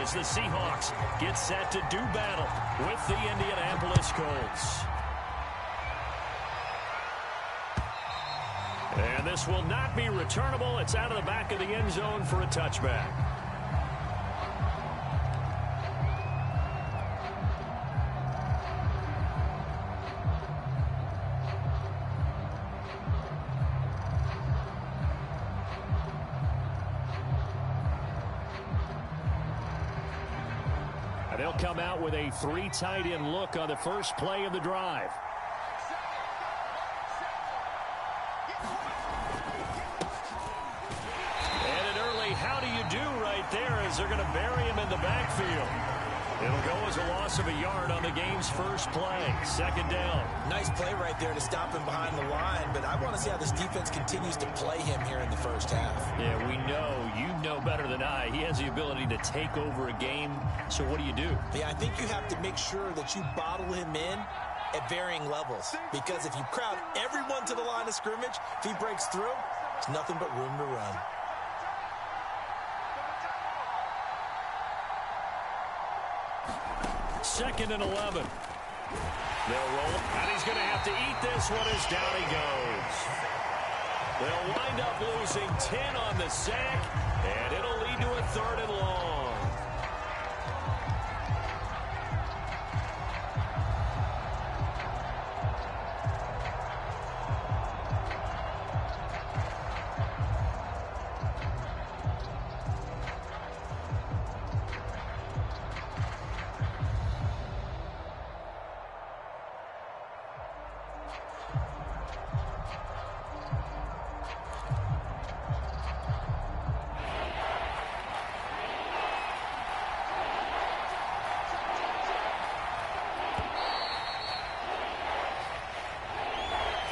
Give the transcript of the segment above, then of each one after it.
as the Seahawks get set to do battle with the Indianapolis Colts. And this will not be returnable. It's out of the back of the end zone for a touchback. They'll come out with a 3 tight end look on the first play of the drive. And an early how do you do right there as they're going to bury him in the backfield. It'll go as a loss of a yard on the game's first play. Second down. Nice play right there to stop him behind the line, but I want to see how this defense continues to play him here in the first half. Yeah, we know. You know better than I. He has the ability to take over a game, so what do you do? Yeah, I think you have to make sure that you bottle him in at varying levels, because if you crowd everyone to the line of scrimmage, if he breaks through, there's nothing but room to run. Second and 11. They'll roll, and he's going to have to eat this one as down he goes. They'll wind up losing 10 on the sack, and it'll lead to a 3rd and long.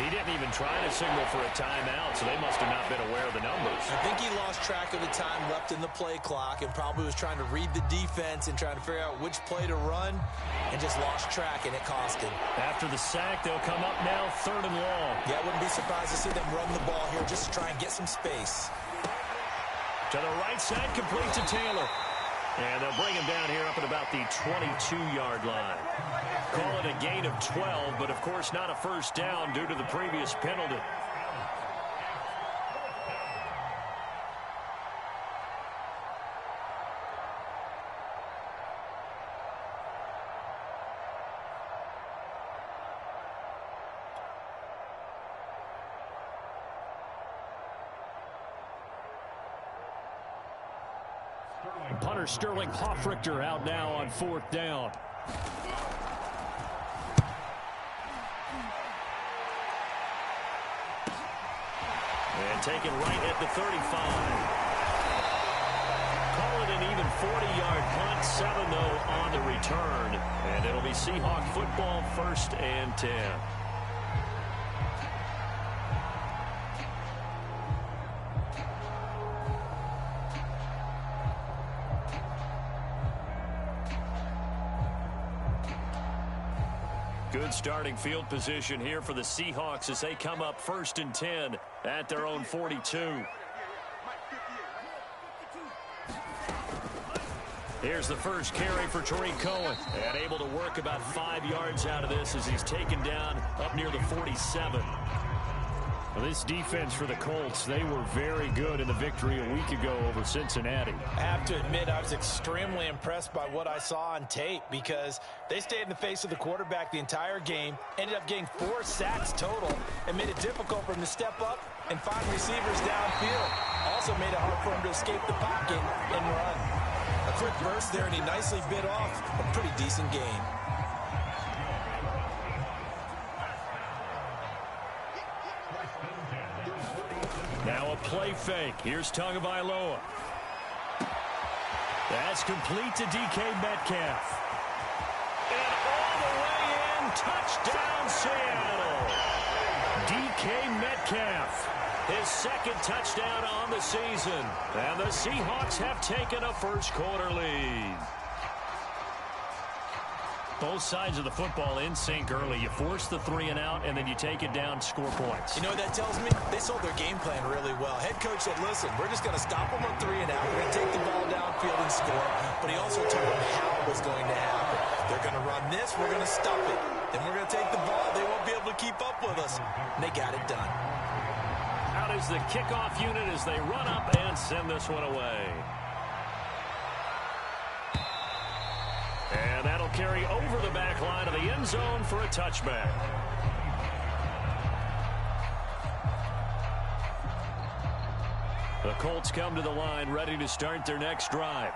He didn't even try to signal for a timeout, so they must have not been aware of the numbers. I think he lost track of the time left in the play clock and probably was trying to read the defense and trying to figure out which play to run and just lost track, and it cost him. After the sack, they'll come up now 3rd and long. Yeah, I wouldn't be surprised to see them run the ball here just to try and get some space. To the right side, complete to Taylor. And they'll bring him down here up at about the 22-yard line. Call it a gain of 12, but of course not a first down due to the previous penalty. Punter Sterling Hoffrichter out now on 4th down. And taken right at the 35. Call it an even 40-yard punt. 7 though on the return. And it'll be Seahawk football, 1st and 10. Good starting field position here for the Seahawks as they come up 1st and 10 at their own 42. Here's the first carry for Tariq Cohen. And able to work about 5 yards out of this as he's taken down up near the 47. Well, this defense for the Colts, they were very good in the victory a week ago over Cincinnati. I have to admit, I was extremely impressed by what I saw on tape because they stayed in the face of the quarterback the entire game, ended up getting 4 sacks total, and made it difficult for him to step up and find receivers downfield. Also made it hard for him to escape the pocket and run. A quick burst there, and he nicely bit off a pretty decent game. Now a play fake. Here's Tagovailoa. That's complete to DK Metcalf. And all the way in, touchdown Seattle. DK Metcalf, his 2nd touchdown on the season. And the Seahawks have taken a first quarter lead. Both sides of the football in sync early. You force the 3 and out, and then you take it down, score points. You know what that tells me? They sold their game plan really well. Head coach said, listen, we're just going to stop them on 3 and out. We're going to take the ball downfield and score. But he also told them how it was going to happen. They're going to run this. We're going to stop it. Then we're going to take the ball. They won't be able to keep up with us. And they got it done. Out is the kickoff unit as they run up and send this one away. And that'll carry over the back line of the end zone for a touchback. The Colts come to the line ready to start their next drive.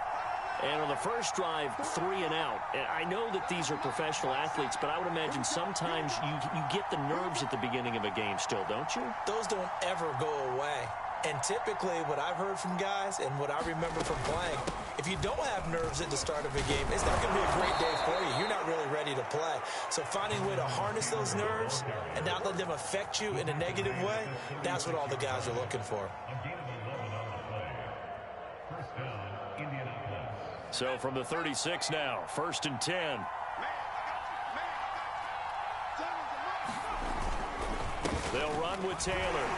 And on the first drive, 3 and out. And I know that these are professional athletes, but I would imagine sometimes you get the nerves at the beginning of a game still, don't you? Those don't ever go away. And typically what I've heard from guys and what I remember from playing, if you don't have nerves at the start of a game, it's not going to be a great day for you. You're not really ready to play. So finding a way to harness those nerves and not let them affect you in a negative way, that's what all the guys are looking for. So from the 36 now, 1st and 10. They'll run with Taylor.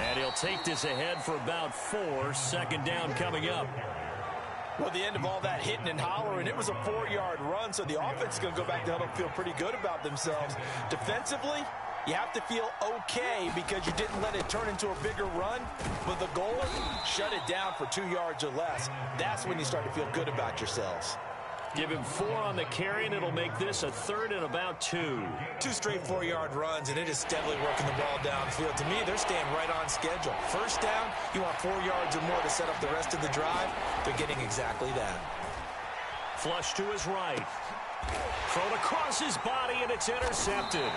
And he'll take this ahead for about 4. 2nd down coming up. Well, the end of all that hitting and hollering, it was a 4-yard run, so the offense is going to go back to huddle and feel pretty good about themselves. Defensively, you have to feel okay because you didn't let it turn into a bigger run. But the goal, shut it down for 2 yards or less. That's when you start to feel good about yourselves. Give him 4 on the carry, and it'll make this a 3rd and about 2. 2 straight 4-yard runs, and it is steadily working the ball downfield. To me, they're staying right on schedule. First down, you want 4 yards or more to set up the rest of the drive. They're getting exactly that. Flush to his right. Thrown across his body, and it's intercepted.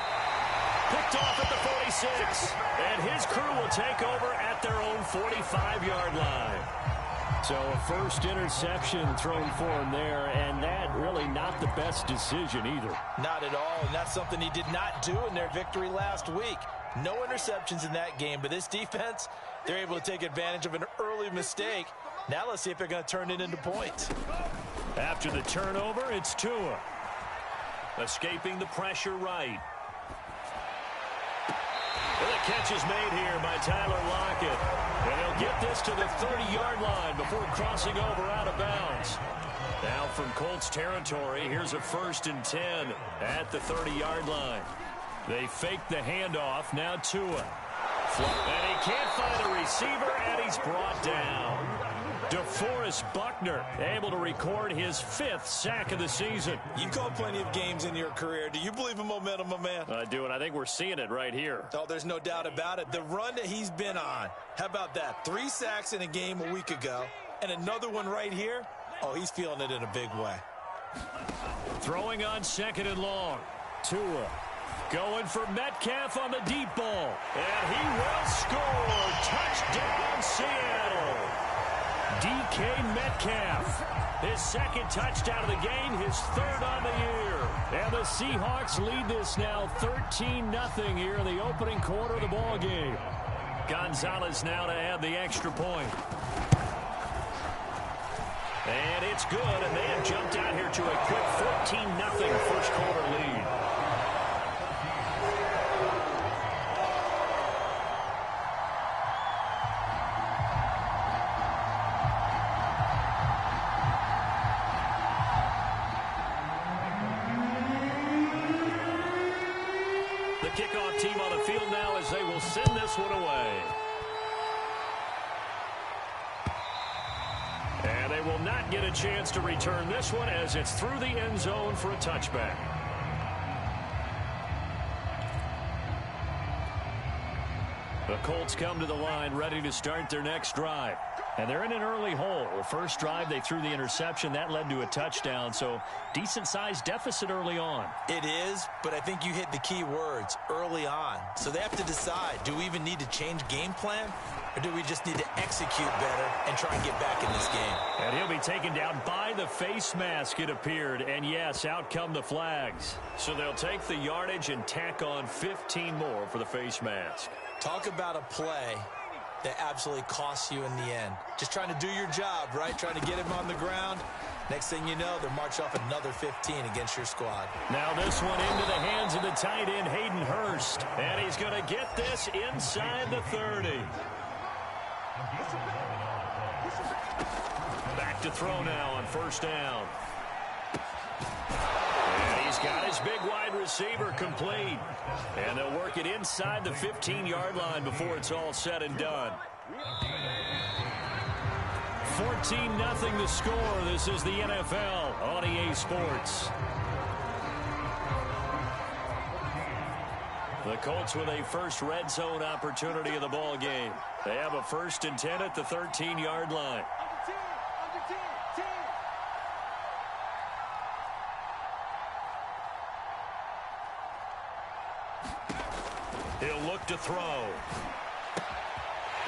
Picked off at the 46. And his crew will take over at their own 45-yard line. So a first interception thrown for him there, and that really not the best decision either. Not at all, and that's something he did not do in their victory last week. No interceptions in that game, but this defense, they're able to take advantage of an early mistake. Now let's see if they're going to turn it into points. After the turnover, it's Tua. Escaping the pressure right. Well, the catch is made here by Tyler Lockett. And he'll get this to the 30-yard line before crossing over out of bounds. Now from Colts territory, here's a 1st and 10 at the 30-yard line. They fake the handoff. Now Tua. And he can't find a receiver, and he's brought down. DeForest Buckner able to record his 5th sack of the season. You've called plenty of games in your career. Do you believe in momentum, my man? I do, and I think we're seeing it right here. Oh, there's no doubt about it. The run that he's been on, how about that? 3 sacks in a game a week ago, and another one right here. Oh, he's feeling it in a big way. Throwing on 2nd and long. Tua going for Metcalf on the deep ball. And he will score. Touchdown, Seattle. DK Metcalf, his 2nd touchdown of the game, his 3rd on the year. And the Seahawks lead this now 13-0 here in the opening quarter of the ball game. Gonzalez now to add the extra point. And it's good, and they have jumped out here to a quick 14-0 first quarter lead. Kickoff team on the field now as they will send this one away. And they will not get a chance to return this one as it's through the end zone for a touchback. The Colts come to the line ready to start their next drive. And they're in an early hole. The first drive, they threw the interception. That led to a touchdown, so decent-sized deficit early on. It is, but I think you hit the key words, early on. So they have to decide, do we even need to change game plan, or do we just need to execute better and try and get back in this game? And he'll be taken down by the face mask, it appeared. And, yes, out come the flags. So they'll take the yardage and tack on 15 more for the face mask. Talk about a play that absolutely costs you in the end. Just trying to do your job, right? Trying to get him on the ground. Next thing you know, they'll march off another 15 against your squad. Now this one into the hands of the tight end, Hayden Hurst. And he's going to get this inside the 30. Back to throw now on first down. And he's got his big wide receiver complete. And they'll work it inside the 15-yard line before it's all said and done. 14-0 the score. This is the NFL on EA Sports. The Colts with a first red zone opportunity of the ball game. They have a 1st and 10 at the 13-yard line. He'll look to throw.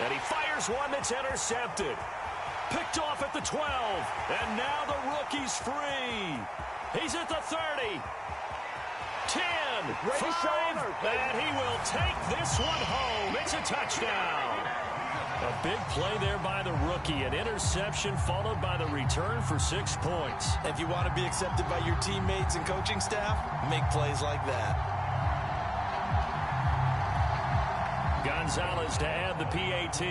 And he fires one that's intercepted. Picked off at the 12. And now the rookie's free. He's at the 30. 10. 5. And he will take this one home. It's a touchdown. A big play there by the rookie. An interception followed by the return for 6 points. If you want to be accepted by your teammates and coaching staff, make plays like that. Gonzalez to add the PAT.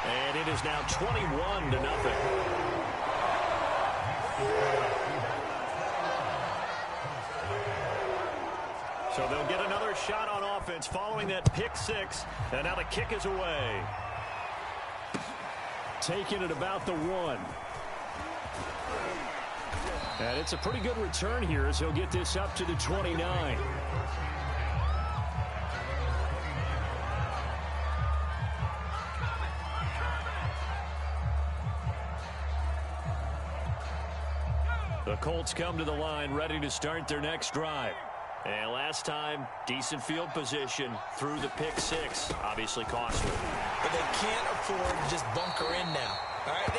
And it is now 21-0. So they'll get another shot on offense following that pick six. And now the kick is away. Taking it about the 1. And it's a pretty good return here as he'll get this up to the 29. The Colts come to the line ready to start their next drive. And last time, decent field position through the pick six. Obviously costly. But they can't afford to just bunker in now. All right,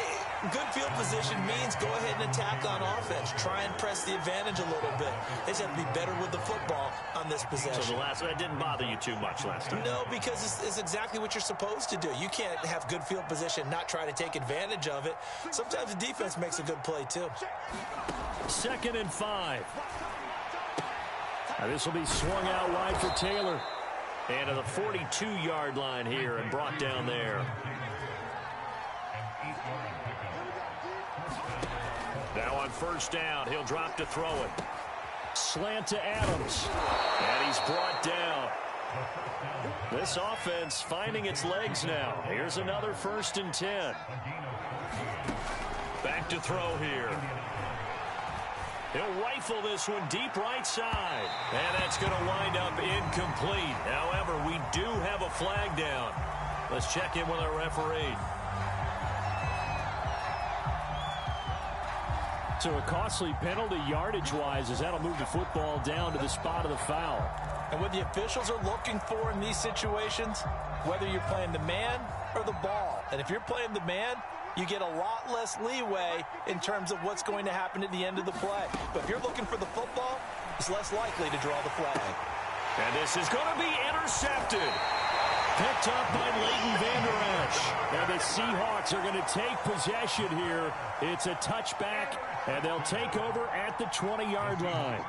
good field position means go ahead and attack on offense. Try and press the advantage a little bit. They just have to be better with the football on this possession. So the last one didn't bother you too much last time? No, because it's exactly what you're supposed to do. You can't have good field position, not try to take advantage of it. Sometimes the defense makes a good play, too. 2nd and 5. Now this will be swung out wide for Taylor. And to the 42-yard line here and brought down there. Now on first down, he'll drop to throw it. Slant to Adams. And he's brought down. This offense finding its legs now. Here's another 1st and 10. Back to throw here. He'll rifle this one deep right side. And that's going to wind up incomplete. However, we do have a flag down. Let's check in with our referee. So a costly penalty yardage-wise as that'll move the football down to the spot of the foul. And what the officials are looking for in these situations, whether you're playing the man or the ball. And if you're playing the man, you get a lot less leeway in terms of what's going to happen at the end of the play. But if you're looking for the football, it's less likely to draw the flag. And this is going to be intercepted. Picked up by Leighton Vander Esch. And the Seahawks are going to take possession here. It's a touchback, and they'll take over at the 20-yard line.